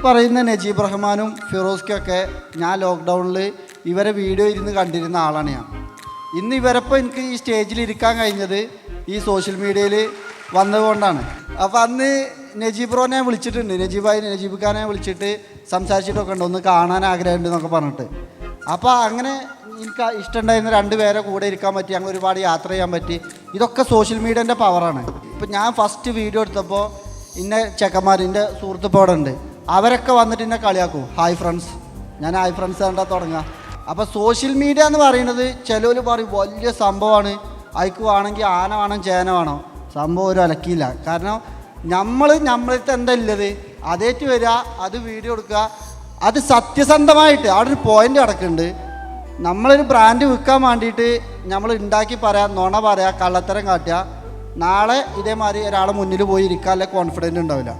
പറയുന്ന നജീബ് റഹ്മാനും ഫിറോസ്ക്കൊക്കെ ഞാൻ ലോക്ക്ഡൗണിൽ ഇവരെ വീഡിയോ ഇരുന്ന് കണ്ടിരുന്ന ആളാണ് ഞാൻ. ഇന്ന് ഇവരപ്പോൾ എനിക്ക് ഈ സ്റ്റേജിൽ ഇരിക്കാൻ കഴിഞ്ഞത് ഈ സോഷ്യൽ മീഡിയയിൽ വന്നതുകൊണ്ടാണ്. അപ്പോൾ അന്ന് നജീബ് ബ്രോനെ വിളിച്ചിട്ടുണ്ട്, നജീബ് ഖാനെ വിളിച്ചിട്ട് സംസാരിച്ചിട്ടൊക്കെ ഉണ്ട്, ഒന്ന് കാണാൻ ആഗ്രഹമുണ്ട് എന്നൊക്കെ പറഞ്ഞിട്ട്. അപ്പോൾ അങ്ങനെ എനിക്ക് ഇഷ്ടമുണ്ടായിരുന്ന 2 പേരെ കൂടെ ഇരിക്കാൻ പറ്റി, അങ്ങനെ ഒരുപാട് യാത്ര ചെയ്യാൻ പറ്റി. ഇതൊക്കെ സോഷ്യൽ മീഡിയൻ്റെ പവറാണ്. ഇപ്പം ഞാൻ ഫസ്റ്റ് വീഡിയോ എടുത്തപ്പോൾ ഇന്നെ ചെക്കന്മാർ, എൻ്റെ സുഹൃത്തുപ്പോൾ അവിടെ ഉണ്ട്, അവരൊക്കെ വന്നിട്ട് എന്നെ കളിയാക്കും, ഹായ് ഫ്രണ്ട്സ്. ഞാൻ ഹായ് ഫ്രണ്ട്സ് കണ്ടാ തുടങ്ങുക. അപ്പോൾ സോഷ്യൽ മീഡിയ എന്ന് പറയുന്നത് ചിലവർ പറയും വലിയ സംഭവമാണ്, അതിക്ക് വേണമെങ്കിൽ ആന വേണം ചേന വേണം, സംഭവം ഒരു അലക്കിയില്ല. കാരണം നമ്മളടുത്ത് എന്താ ഉള്ളത് അതേറ്റ് വരിക, അത് വീഡിയോ എടുക്കുക, അത് സത്യസന്ധമായിട്ട് അവിടെ ഒരു പോയിൻ്റ് കിടക്കുന്നുണ്ട്. നമ്മളൊരു ബ്രാൻഡ് വിൽക്കാൻ വേണ്ടിയിട്ട് നമ്മൾ ഉണ്ടാക്കി പറയാം, നുണ പറയാം, കള്ളത്തരം കാട്ടുക, നാളെ ഇതേമാതിരി ഒരാളെ മുന്നിൽ പോയി ഇരിക്കാൻ കോൺഫിഡൻറ്റ് ഉണ്ടാവില്ല.